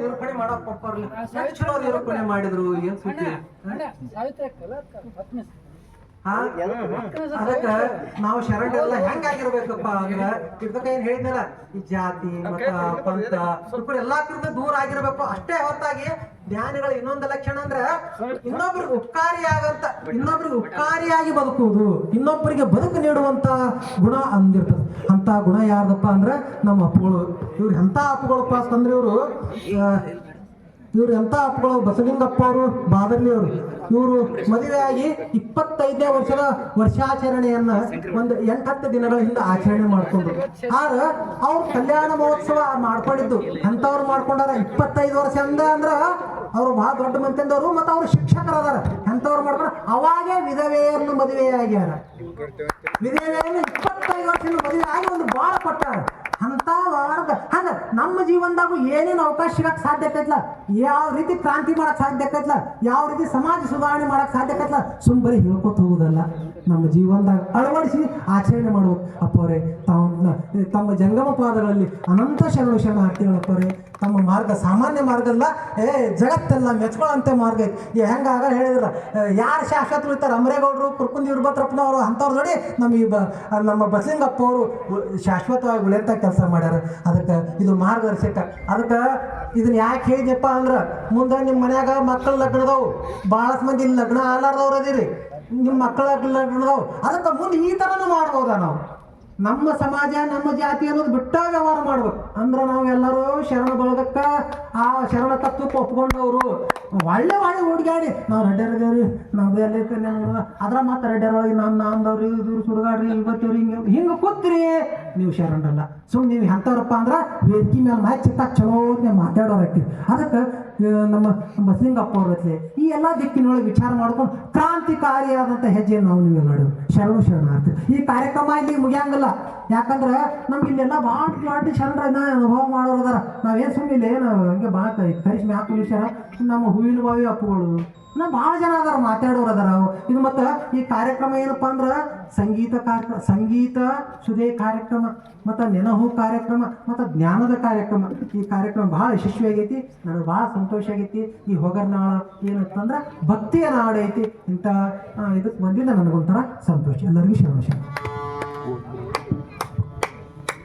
ನಿರೂಪಣೆ ಮಾಡಕ್ ಒಪ್ಪಾರ್ಲಿ ಚಲೋ ನಿರೂಪಣೆ ಮಾಡಿದ್ರು ಏನ್ ಸುದ್ದಿ ಅದಕ್ಕ ನಾವು ಶರಣರೆಲ್ಲ ಹೆಂಗಾಗಿರ್ಬೇಕಪ್ಪ ಅಂದ್ರ ಇದಕ್ಕ ಏನ್ ಹೇಳಿದ್ನಲ್ಲ ಈ ಜಾತಿ ಮತ ಪಂಥ ಎಲ್ಲಾ ದೂರ ಆಗಿರ್ಬೇಕು ಅಷ್ಟೇ ಹೊರತಾಗಿ ಜ್ಞಾನಿಗಳ ಇನ್ನೊಂದು ಲಕ್ಷಣ ಅಂದ್ರ ಇನ್ನೊಬ್ರಿಗೆ ಉಪಕಾರಿಯಾಗಿ ಬದುಕುವುದು, ಇನ್ನೊಬ್ಬರಿಗೆ ಬದುಕು ನೀಡುವಂತ ಗುಣ ಅಂದಿರ್ತದೆ. ಅಂತ ಗುಣ ಯಾರ್ದಪ್ಪ ಅಂದ್ರ ನಮ್ಮ ಅಪ್ಪಗಳು. ಇವ್ರು ಎಂತ ಅಪ್ಪಗಳಪ್ಪ ಅಂತಂದ್ರೆ ಇವ್ರು ಎಂತ ಅಪ್ಪಗಳು, ಬಸಲಿಂಗಪ್ಪ ಅವರು, ಬಾದರ್ಲಿ ಅವರು. ಇವರು ಮದುವೆಯಾಗಿ 25ನೇ ವರ್ಷದ ವರ್ಷಾಚರಣೆಯನ್ನ ಒಂದು 8-10 ದಿನಗಳ ಹಿಂದೆ ಆಚರಣೆ ಮಾಡ್ಕೊಂಡ್ರು. ಆದ್ರೆ ಅವ್ರು ಕಲ್ಯಾಣ ಮಹೋತ್ಸವ ಮಾಡ್ಕೊಂಡಿದ್ದು ಅಂತವ್ರು ಮಾಡ್ಕೊಂಡಾರ 25 ವರ್ಷ ಅಂದ್ರ ಅವ್ರು ಬಹಳ ದೊಡ್ಡ ಮಂತ್ರಿದವರು ಮತ್ತು ಅವ್ರು ಶಿಕ್ಷಕರು ಅದಾರ. ಎಂತವ್ರು ಮಾಡ್ಕೊಂಡು ಅವಾಗೇ ವಿಧವೆಯನ್ನು ಮದುವೆಯಾಗ್ಯಾರ. ವಿಧವೆಯನ್ನು 25 ವರ್ಷದ ಮದುವೆ ಆಗಿ ಒಂದು ಬಾಳ ಕೊಟ್ಟಾರ. ಅಂತ ಮಾರ್ಗ ಹಂಗ ನಮ್ಮ ಜೀವನದಾಗೂ ಏನೇನು ಅವಕಾಶ ಸಿಗಕ್ಕೆ ಸಾಧ್ಯತೆ ಐತ್ಲ, ಯಾವ ರೀತಿ ಕ್ರಾಂತಿ ಮಾಡಕ್ ಸಾಧ್ಯತೆ ಐತ್ಲ, ಯಾವ ರೀತಿ ಸಮಾಜ ಸುಧಾರಣೆ ಮಾಡಕ್ ಸಾಧ್ಯತೆ ಐತ್ಲ, ಸುಮ್ಮನೆ ಹೇಳ್ಕೊತ ಹೋಗುದಲ್ಲ, ನಮ್ಮ ಜೀವನದಾಗ ಅಳವಡಿಸಿ ಆಚರಣೆ ಮಾಡ್ಬೇಕು. ಅಪ್ಪವ್ರೆ ತಮ್ಮ ಜಂಗಮ ಪಾದಗಳಲ್ಲಿ ಅನಂತ ಶರಣಾರ್ಥಿಗಳಪ್ಪವ್ರೆ. ತಮ್ಮ ಮಾರ್ಗ ಸಾಮಾನ್ಯ ಮಾರ್ಗ ಅಲ್ಲ, ಜಗತ್ತೆಲ್ಲ ಮೆಚ್ಕೊಳ್ಳೋಂಥ ಮಾರ್ಗ ಐತಿ. ಹೆಂಗಾಗ ಹೇಳಿದ್ರ ಯಾರು ಶಾಶ್ವತ ಉಳಿತಾರೆ, ಅಮರೇಗೌಡರು, ಕುರ್ಕುಂದಿ ವೀರಭದ್ರಪ್ಪನವರು ಅಂಥವ್ರು ನೋಡಿ ನಮ್ಮ ಬಸಲಿಂಗಪ್ಪ ಅವರು ಶಾಶ್ವತವಾಗಿ ಉಳಿಯಂತ ಕೆಲಸ ಮಾಡ್ಯಾರ. ಅದಕ್ಕೆ ಇದು ಮಾರ್ಗದರ್ಶಕ. ಅದಕ್ಕೆ ಇದನ್ನ ಯಾಕೆ ಹೇಳಿದೆಪ್ಪ ಅಂದ್ರೆ ಮುಂದೆ ನಿಮ್ಮ ಮನ್ಯಾಗ ಮಕ್ಕಳ ಲಗ್ನದವು ಭಾಳಷ್ಟು ಮಂದಿ ಲಗ್ನ ಆಲಾರ್ದವ್ರು ಅದೀರಿ, ನಿಮ್ಮ ಮಕ್ಕಳ ಲಗ್ನದವು. ಅದಕ್ಕೆ ಮುಂದೆ ಈ ಥರನೂ ಮಾಡ್ಬೋದಾ ನಾವು? ನಮ್ಮ ಸಮಾಜ ನಮ್ಮ ಜಾತಿ ಅನ್ನೋದು ಬಿಟ್ಟ ವ್ಯವಹಾರ ಮಾಡ್ಬೇಕು. ಅಂದ್ರೆ ನಾವೆಲ್ಲರೂ ಶರಣ ಬಳಗಕ್ಕ ಆ ಶರಣ ತತ್ವಕ್ಕೆ ಒಪ್ಕೊಂಡವರು ಒಳ್ಳೆ ಹುಡುಗಾಡಿ ನಾವು ರೆಡ್ಡರ್ದೇವ್ರಿ ನಮ್ದು ಎಲ್ಲ ಅದ್ರ ಮತ್ತೆ ರೆಡ್ಡರೊಳಗೆ ನಾಂದವ್ರಿ ಇವ್ರು ಸುಡುಗಾಡ್ರಿ ಇವತ್ತವ್ರಿ ಹಿಂಗೆ ಕೂತ್ರಿ, ನೀವು ಶರಣರಲ್ಲ. ಸುಮ್ಮನೆ ನೀವು ಎಂಥವ್ರಪ್ಪ ಅಂದ್ರೆ ವೇದಿಕೆ ಮೇಲೆ ಮ್ಯಾಚಿತ್ತಾಗ ಚಲೋ ಮಾತಾಡೋರಾಗ್ತೀವಿ. ಅದಕ್ಕೆ ನಮ್ಮ ಬಸಲಿಂಗಪ್ಪ ಅವ್ರ ಈ ಎಲ್ಲ ದಿಕ್ಕಿನೊಳಗೆ ವಿಚಾರ ಮಾಡ್ಕೊಂಡು ಕ್ರಾಂತಿಕಾರಿಯಾದಂಥ ಹೆಜ್ಜೆಯನ್ನು ನಾವು ನೀವೆಲ್ಲ ಮಾಡೋದು ಶರಣಾರ್ಥಿ. ಈ ಕಾರ್ಯಕ್ರಮ ಇಲ್ಲಿ ಮುಗಿಯಂಗಿಲ್ಲ. ಯಾಕಂದ್ರೆ ನಮ್ಗೆ ಇಲ್ಲೆಲ್ಲ ಭಾಳ ಶರಣರ ಅನುಭವ ಮಾಡೋರು ಅದಾರ. ನಾವೇನು ಸುಮ್ಮನೆ ನಾವು ಹಂಗೆ ಭಾಳ ಕರಿಷ್ಮೆ ಹಾಕಿ ನಮ್ಮ ಹೂವಿನ ಬಾವಿ ಅಪ್ಪುಗಳು ಭಾಳ ಜನ ಅದಾರ, ಮಾತಾಡೋರು ಅದಾರ. ಇದು ಮತ್ತು ಈ ಕಾರ್ಯಕ್ರಮ ಏನಪ್ಪ ಅಂದ್ರೆ ಸಂಗೀತ ಸುದೇ ಕಾರ್ಯಕ್ರಮ ಮತ್ತು ನೆನಹು ಕಾರ್ಯಕ್ರಮ ಮತ್ತು ಜ್ಞಾನದ ಕಾರ್ಯಕ್ರಮ. ಈ ಕಾರ್ಯಕ್ರಮ ಭಾಳ ಯಶಸ್ವಿ ಆಗೈತಿ. ನನಗೆ ಭಾಳ ಸಂತೋಷ ಆಗೈತಿ. ಈ ಹೊಗರ್ನಾಳ ಏನಂತಂದ್ರೆ ಭಕ್ತಿಯ ನಾಡು ಐತಿ. ಇಂಥ ಇದಕ್ಕೆ ಬಂದಿದ್ದ ನನಗೊಂಥರ ಸಂತೋಷ. ಎಲ್ಲರಿಗೂ ಶರಣ.